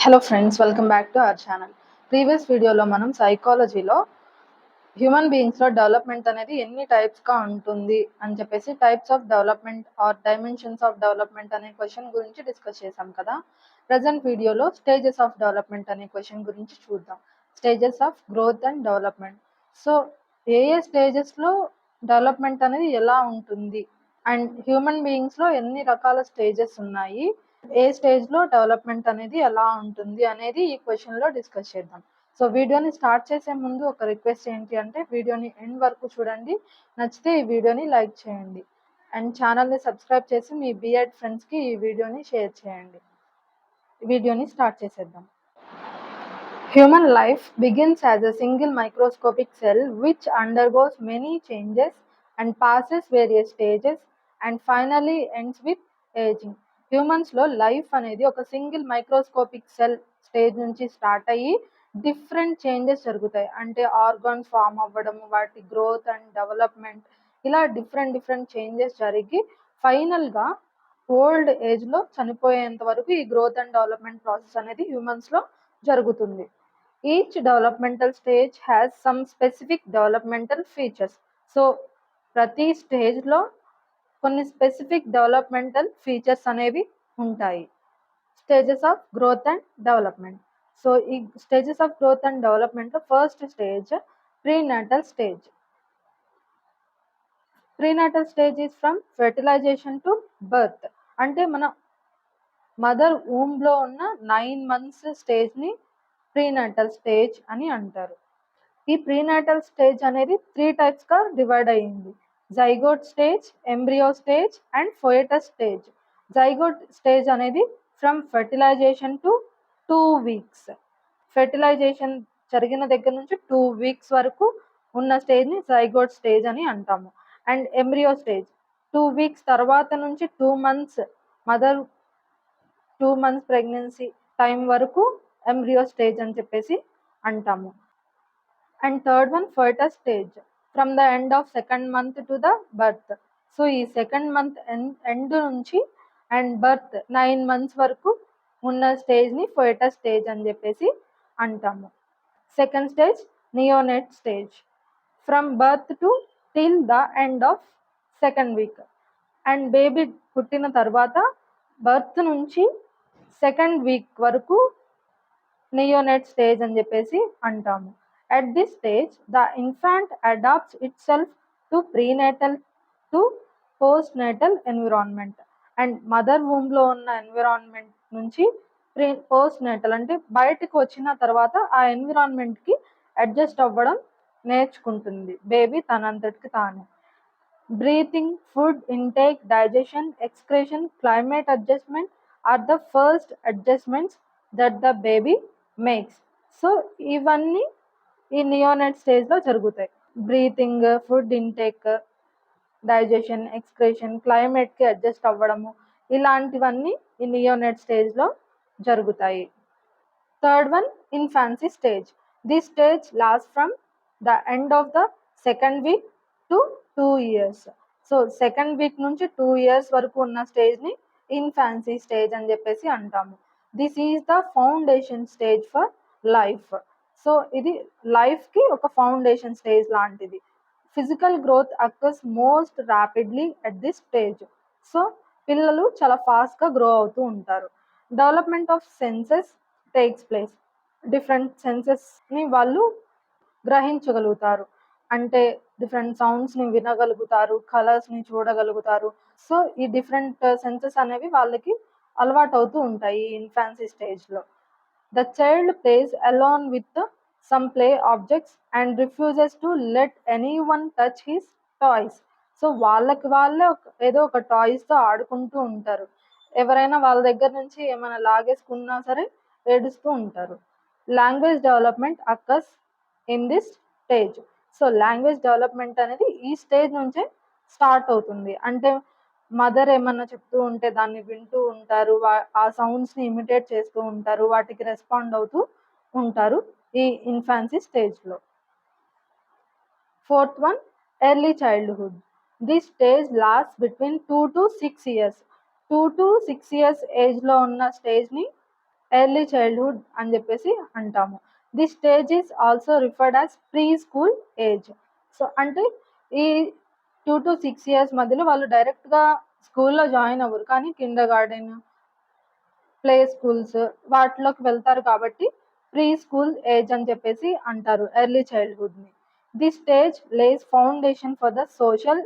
Hello friends, welcome back to our channel. Previous వీడియోలో మనం సైకాలజీలో హ్యూమన్ బీయింగ్స్లో డెవలప్మెంట్ అనేది ఎన్ని టైప్స్గా ఉంటుంది అని చెప్పేసి types of development or dimensions of development అనే క్వశ్చన్ గురించి డిస్కస్ చేసాం కదా. ప్రజెంట్ వీడియోలో స్టేజెస్ ఆఫ్ డెవలప్మెంట్ అనే క్వశ్చన్ గురించి చూద్దాం. Stages of growth and development. So ఏ స్టేజెస్లో డెవలప్మెంట్ అనేది ఎలా ఉంటుంది అండ్ హ్యూమన్ బీయింగ్స్లో ఎన్ని రకాల స్టేజెస్ ఉన్నాయి, ఏ స్టేజ్లో డెవలప్మెంట్ అనేది ఎలా ఉంటుంది అనేది ఈ క్వశ్చన్లో డిస్కస్ చేద్దాం. సో వీడియోని స్టార్ట్ చేసే ముందు ఒక రిక్వెస్ట్ ఏంటి అంటే వీడియోని ఎండ్ వరకు చూడండి, నచ్చితే ఈ వీడియోని లైక్ చేయండి అండ్ ఛానల్ని సబ్స్క్రైబ్ చేసి మీ బిఎడ్ ఫ్రెండ్స్కి ఈ వీడియోని షేర్ చేయండి. వీడియోని స్టార్ట్ చేసేద్దాం. Human life begins as a single microscopic cell which undergoes many changes and passes various stages and finally ends with aging. హ్యూమన్స్లో లైఫ్ అనేది ఒక సింగిల్ మైక్రోస్కోపిక్ సెల్ స్టేజ్ నుంచి స్టార్ట్ అయ్యి డిఫరెంట్ చేంజెస్ జరుగుతాయి. అంటే ఆర్గాన్స్ ఫామ్ అవ్వడం, వాటి growth and development, ఇలా డిఫరెంట్ చేంజెస్ జరిగి ఫైనల్గా ఓల్డ్ ఏజ్లో చనిపోయేంత వరకు ఈ గ్రోత్ అండ్ డెవలప్మెంట్ ప్రాసెస్ అనేది హ్యూమన్స్లో జరుగుతుంది. Each developmental stage has some specific developmental features. So ప్రతి స్టేజ్లో కొన్ని స్పెసిఫిక్ డెవలప్మెంటల్ ఫీచర్స్ అనేవి ఉంటాయి. Stages of growth and development. So ఈ స్టేజెస్ ఆఫ్ గ్రోత్ అండ్ డెవలప్మెంట్లో first stage prenatal stage. Prenatal stage is from fertilisation to birth. అంటే మన mother వూమ్లో ఉన్న 9 months స్టేజ్ని ప్రీనాటల్ స్టేజ్ అని అంటారు. ఈ ప్రీనాటల్ స్టేజ్ అనేది 3 typesగా డివైడ్ అయ్యింది: zygote stage, embryo stage and foetus stage. Zygote stage అనేది from fertilisation to 2 weeks. Fertilisation జరిగిన దగ్గర నుంచి 2 weeks వరకు ఉన్న స్టేజ్ని జైగోట్ స్టేజ్ అని అంటాము. అండ్ ఎంబ్రియో స్టేజ్ 2 weeks తర్వాత నుంచి 2 months mother 2 months pregnancy time వరకు ఎంబ్రియో స్టేజ్ అని చెప్పేసి అంటాము. And third one foetus stage, from the end of 2nd month to the birth. So ఈ 2nd month ఎండ్ నుంచి అండ్ బర్త్ 9 months వరకు ఉన్న స్టేజ్ని ఫర్టస్ స్టేజ్ అని చెప్పేసి అంటాము. Second stage neonate stage, from birth to till the end of 2nd week. And baby పుట్టిన తర్వాత birth నుంచి 2nd week వరకు నియోనేట్ స్టేజ్ అని చెప్పేసి అంటాము. At this stage, the infant adapts itself to prenatal to postnatal environment. And mother వూమ్లో ఉన్న environment నుంచి పోస్ట్నేటల్ అంటే బయటకు వచ్చిన తర్వాత ఆ ఎన్విరాన్మెంట్కి అడ్జస్ట్ అవ్వడం నేర్చుకుంటుంది బేబీ తనంతటికి తానే. Breathing, food intake, digestion, excretion, climate adjustment are the first adjustments that the baby makes. So ఇవన్నీ ఈ నియోనేట్ స్టేజ్లో జరుగుతాయి. Breathing, food intake, digestion, excretion, క్లైమేట్కి అడ్జస్ట్ అవ్వడము, ఇలాంటివన్నీ ఈ నియోనేట్ స్టేజ్లో జరుగుతాయి. Third one infancy stage. This stage last from the end of the 2nd week to 2 years. So 2nd week నుంచి 2 years వరకు ఉన్న స్టేజ్ని ఇన్ఫాన్సీ స్టేజ్ అని చెప్పేసి అంటాము. This is the foundation stage for life. So ఇది లైఫ్కి ఒక ఫౌండేషన్ స్టేజ్ లాంటిది. Physical growth occurs most rapidly at this stage. So పిల్లలు చాలా ఫాస్ట్గా గ్రో అవుతూ ఉంటారు. Development of senses takes place. Different సెన్సెస్ని వాళ్ళు గ్రహించగలుగుతారు. అంటే డిఫరెంట్ సౌండ్స్ని వినగలుగుతారు, కలర్స్ని చూడగలుగుతారు. సో ఈ డిఫరెంట్ సెన్సెస్ అనేవి వాళ్ళకి అలవాటు అవుతూ ఉంటాయి ఈ ఇన్ఫాన్సీ స్టేజ్లో. The child plays alone with some play objects and refuses to let anyone touch his toys. So వాళ్ళకి వాళ్ళే ఏదో ఒక టాయ్స్తో ఆడుకుంటూ ఉంటారు. ఎవరైనా వాళ్ళ దగ్గర నుంచి ఏమైనా లాగేసుకున్నా సరే ఏడుస్తూ ఉంటారు. Language development occurs in this stage. So language development అనేది ఈ స్టేజ్ నుంచే స్టార్ట్ అవుతుంది. అంటే మదర్ ఏమన్నా చెప్తూ ఉంటే దాన్ని వింటూ ఉంటారు, ఆ సౌండ్స్ని ఇమిటేట్ చేస్తూ ఉంటారు, వాటికి రెస్పాండ్ అవుతూ ఉంటారు ఈ ఇన్ఫాన్సీ స్టేజ్లో. Fourth one early childhood. This stage last between 2 to 6 years. 2 to 6 years ఏజ్లో ఉన్న స్టేజ్ని ఎర్లీ చైల్డ్హుడ్ అని చెప్పేసి అంటాము. This stage is also referred as pre school age. So అంటే ఈ 2 to 6 years మధ్యలో వాళ్ళు డైరెక్ట్గా స్కూల్లో జాయిన్ అవ్వరు, కానీ కిండర్ గార్డెన్, ప్లే స్కూల్స్ వాటిలోకి వెళ్తారు కాబట్టి ప్రీ స్కూల్ ఏజ్ అని చెప్పేసి అంటారు ఎర్లీ చైల్డ్హుడ్ని. The stage lays foundation for the social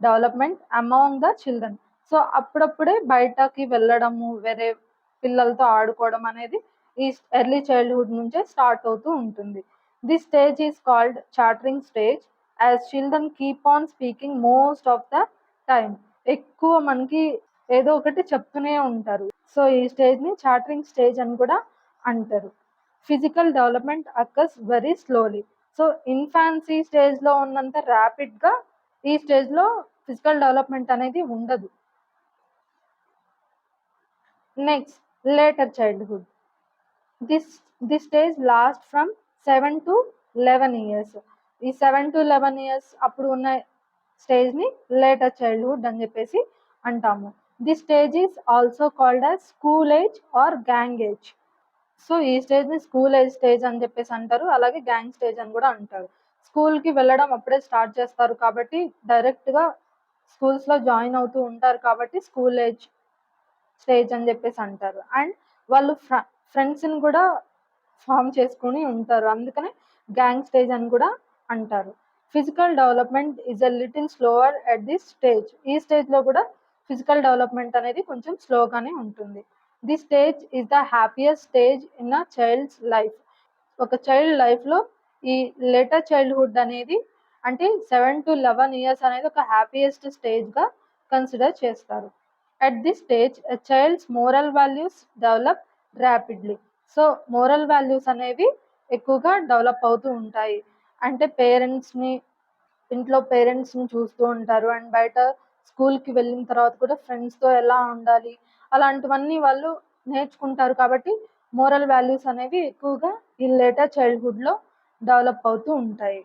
development among the children. So అప్పుడప్పుడే బయటకి వెళ్ళడము, వేరే పిల్లలతో ఆడుకోవడం అనేది ఈ ఎర్లీ చైల్డ్హుడ్ నుంచే స్టార్ట్ అవుతూ ఉంటుంది. This stage is called chattering stage as children keep on speaking most of the time. ఎక్కువ మనకి ఏదో ఒకటి చెప్తూనే ఉంటారు. సో ఈ స్టేజ్ని చాటరింగ్ స్టేజ్ అని కూడా అంటారు. Physical development occurs very slowly. So infancy స్టేజ్లో ఉన్నంత ర్యాపిడ్గా ఈ స్టేజ్లో ఫిజికల్ డెవలప్మెంట్ అనేది ఉండదు. Next later childhood. This stage last from 7 to 11 years. ఈ 7 to 11 years అప్పుడు ఉన్న స్టేజ్ని లేటర్ చైల్డ్హుడ్ అని చెప్పేసి అంటాము. This stage is also called as school age or gang age. So ఈ స్టేజ్ని స్కూల్ ఏజ్ స్టేజ్ అని చెప్పేసి అంటారు, అలాగే గ్యాంగ్ స్టేజ్ అని కూడా అంటారు. స్కూల్కి వెళ్ళడం అప్పుడే స్టార్ట్ చేస్తారు కాబట్టి డైరెక్ట్గా స్కూల్స్లో జాయిన్ అవుతూ ఉంటారు కాబట్టి స్కూల్ ఏజ్ స్టేజ్ అని చెప్పేసి అంటారు. అండ్ వాళ్ళు ఫ్రెండ్స్ని కూడా ఫామ్ చేసుకుని ఉంటారు, అందుకనే గ్యాంగ్ స్టేజ్ అని కూడా అంటారు. Physical development is a little slower at this stage. ఈ స్టేజ్లో కూడా ఫిజికల్ డెవలప్మెంట్ అనేది కొంచెం స్లోగానే ఉంటుంది. This stage is the happiest stage in a child's life. ఒక చైల్డ్ లైఫ్లో ఈ లేటర్ చైల్డ్హుడ్ అనేది అంటే 7 to 11 years అనేది ఒక హ్యాపీయెస్ట్ స్టేజ్గా కన్సిడర్ చేస్తారు. At this stage child's moral values develop rapidly. So moral values అనేవి ఎక్కువగా డెవలప్ అవుతూ ఉంటాయి. అంటే ఇంట్లో పేరెంట్స్ని చూస్తూ ఉంటారు, అండ్ బయట స్కూల్కి వెళ్ళిన తర్వాత కూడా ఫ్రెండ్స్తో ఎలా ఉండాలి అలాంటివన్నీ వాళ్ళు నేర్చుకుంటారు కాబట్టి మోరల్ వాల్యూస్ అనేవి ఎక్కువగా ఈ లేటర్ చైల్డ్హుడ్లో డెవలప్ అవుతూ ఉంటాయి.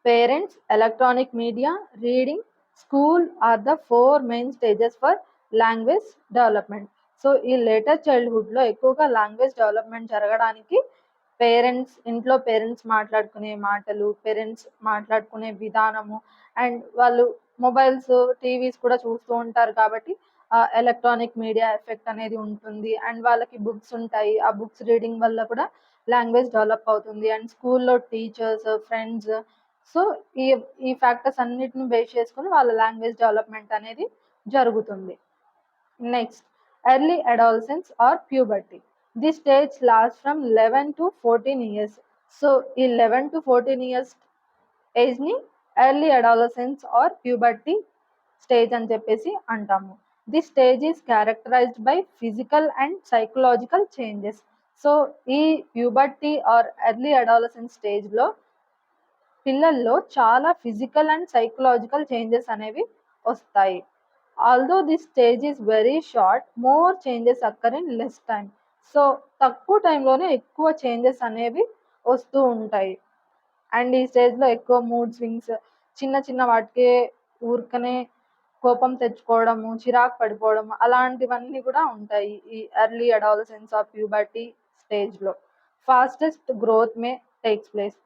Parents, electronic media, reading, school are the 4 main stages for language development. So ఈ లేటర్ చైల్డ్హుడ్లో ఎక్కువగా లాంగ్వేజ్ డెవలప్మెంట్ జరగడానికి ఇంట్లో పేరెంట్స్ మాట్లాడుకునే మాటలు, పేరెంట్స్ మాట్లాడుకునే విధానము, అండ్ వాళ్ళు మొబైల్స్, టీవీస్ కూడా చూస్తూ ఉంటారు కాబట్టి ఎలక్ట్రానిక్ మీడియా ఎఫెక్ట్ అనేది ఉంటుంది. అండ్ వాళ్ళకి బుక్స్ ఉంటాయి, ఆ బుక్స్ రీడింగ్ వల్ల కూడా లాంగ్వేజ్ డెవలప్ అవుతుంది. అండ్ స్కూల్లో టీచర్స్, ఫ్రెండ్స్, సో ఈ ఈ ఫ్యాక్టర్స్ అన్నిటిని బేస్ చేసుకుని వాళ్ళ లాంగ్వేజ్ డెవలప్మెంట్ అనేది జరుగుతుంది. Next early adolescence or puberty. This stage last from 11 to 14 years. So ఈ 11 to 14 years ఏజ్ని early adolescence or puberty stage అని చెప్పేసి అంటాము. This stage is characterized by physical and psychological changes. So ఈ puberty or early adolescence స్టేజ్లో పిల్లల్లో చాలా physical and psychological changes అనేవి వస్తాయి. Although this stage is very short, more changes occur in less time. So తక్కువ టైంలోనే ఎక్కువ changes అనేవి వస్తూ ఉంటాయి. అండ్ ఈ స్టేజ్లో ఎక్కువ మూడ్ స్వింగ్స్, చిన్న చిన్న వాటికే ఊరికనే కోపం తెచ్చుకోవడము, చిరాకు పడిపోవడము అలాంటివన్నీ కూడా ఉంటాయి ఈ ఎర్లీ అడాలసెన్స్ ఆఫ్ ప్యూబర్టీ స్టేజ్లో. Fastest growth may takes place.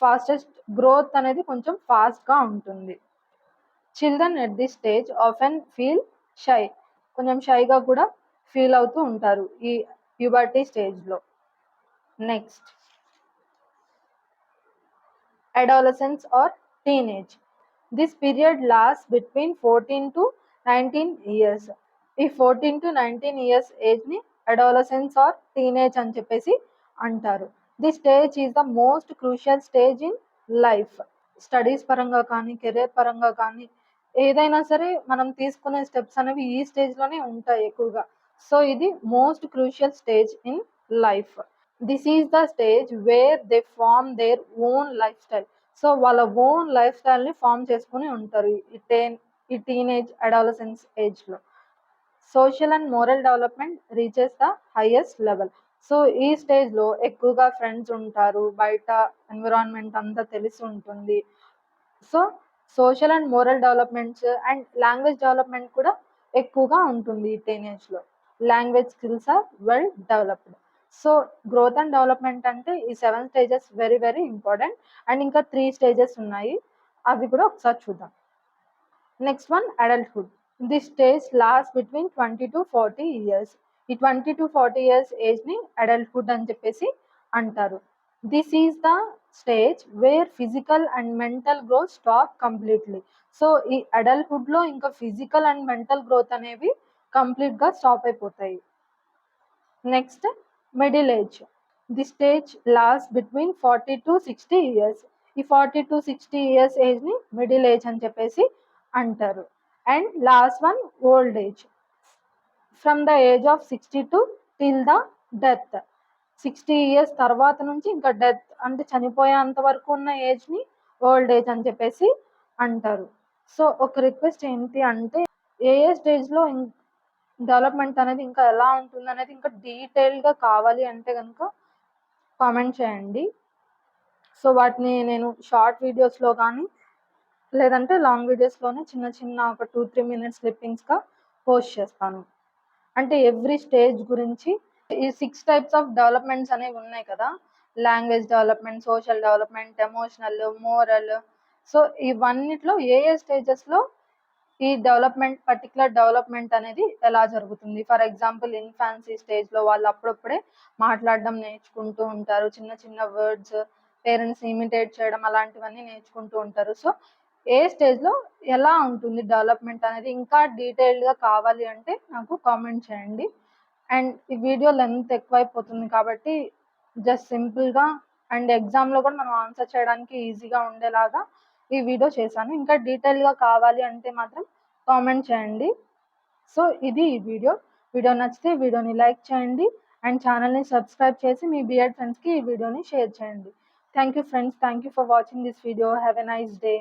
Fastest growth అనేది కొంచెం ఫాస్ట్గా ఉంటుంది. Children at this stage often feel shy. కొంచెం షైగా కూడా ఫీల్ అవుతూ ఉంటారు ఈ ప్యూబర్టీ స్టేజ్లో. Next adolescence or teenage. This period lasts between 14 to 19 years. ఈ 14 to 19 years ఏజ్ని అడాలసెన్స్ ఆర్ టీనేజ్ అని చెప్పేసి అంటారు. This stage is the most crucial stage in life. Studies పరంగా కానీ, కెరీర్ పరంగా కానీ ఏదైనా సరే మనం తీసుకునే స్టెప్స్ అనేవి ఈ స్టేజ్లోనే ఉంటాయి ఎక్కువగా. సో ఇది most crucial stage in life. This is the stage where they form their own life style. So వాళ్ళ ఓన్ లైఫ్ స్టైల్ని ఫామ్ చేసుకుని ఉంటారు ఈ టీనేజ్ అడాలసెన్స్ ఏజ్లో. Social and moral development reaches the highest level. So ఈ స్టేజ్లో ఎక్కువగా friends ఉంటారు, బయట ఎన్విరాన్మెంట్ అంతా తెలిసి ఉంటుంది. So social and moral developments and language development కూడా ఎక్కువగా ఉంటుంది ఈ టీనేజ్లో. Language skills are well developed. So growth and development అంటే ఈ 7 stages very very important. And ఇంకా 3 స్టేజెస్ ఉన్నాయి, అవి కూడా ఒకసారి చూద్దాం. Next one adulthood. This stage last between 20 to 40 years. ఈ 20 to 40 ఇయర్స్ ఏజ్ని అడల్ట్హుడ్ అని చెప్పేసి అంటారు. This is the stage wear physical and mental growth stop completely. So ఈ అడల్ట్హుడ్లో ఇంకా ఫిజికల్ అండ్ మెంటల్ గ్రోత్ అనేవి కంప్లీట్గా స్టాప్ అయిపోతాయి. Next middle age. The stage last between 40 to 60 years. ఈ 40 to 60 ఇయర్స్ ఏజ్ని మిడిల్ ఏజ్ అని చెప్పేసి అంటారు. And last one old age. From the age of 62 till the death. 60 years తర్వాత నుంచి ఇంకా డెత్ అంటే చనిపోయేంత వరకు ఉన్న ఏజ్ని ఓల్డ్ ఏజ్ అని చెప్పేసి అంటారు. సో ఒక రిక్వెస్ట్ ఏంటి అంటే ఏ స్టేజ్లో డెవలప్మెంట్ అనేది ఇంకా ఎలా ఉంటుంది అనేది ఇంకా డీటెయిల్గా కావాలి అంటే కనుక కామెంట్ చేయండి. సో వాటిని నేను షార్ట్ వీడియోస్లో కానీ లేదంటే లాంగ్ వీడియోస్లోనే చిన్న చిన్న ఒక 2-3 మినిట్స్ క్లిప్పింగ్స్గా పోస్ట్ చేస్తాను. అంటే ఎవ్రీ స్టేజ్ గురించి ఈ 6 టైప్స్ ఆఫ్ డెవలప్మెంట్స్ అనేవి ఉన్నాయి కదా, language development, social development, emotional, moral. So ఇవన్నిట్లో ఏ స్టేజెస్లో ఈ పర్టికులర్ డెవలప్మెంట్ అనేది ఎలా జరుగుతుంది. ఫర్ ఎగ్జాంపుల్ ఇన్ఫాన్సీ స్టేజ్లో వాళ్ళు అప్పుడప్పుడే మాట్లాడడం నేర్చుకుంటూ ఉంటారు, చిన్న చిన్న వర్డ్స్, పేరెంట్స్ ఇమిటేట్ చేయడం అలాంటివన్నీ నేర్చుకుంటూ ఉంటారు. సో ఏ స్టేజ్లో ఎలా ఉంటుంది డెవలప్మెంట్ అనేది ఇంకా డీటెయిల్డ్గా కావాలి అంటే నాకు కామెంట్ చేయండి. అండ్ ఈ వీడియో లెంత్ ఎక్కువైపోతుంది కాబట్టి జస్ట్ సింపుల్గా అండ్ ఎగ్జామ్లో కూడా మనం ఆన్సర్ చేయడానికి ఈజీగా ఉండేలాగా ఈ వీడియో చేశాను. ఇంకా డీటెయిల్గా కావాలి అంటే మాత్రం కామెంట్ చేయండి. సో ఇది ఈ వీడియో నచ్చితే వీడియోని లైక్ చేయండి అండ్ ఛానల్ని సబ్స్క్రైబ్ చేసి మీ బిఎడ్ ఫ్రెండ్స్కి ఈ వీడియోని షేర్ చేయండి. Thank you friends, thank you for watching this video. Have a nice day.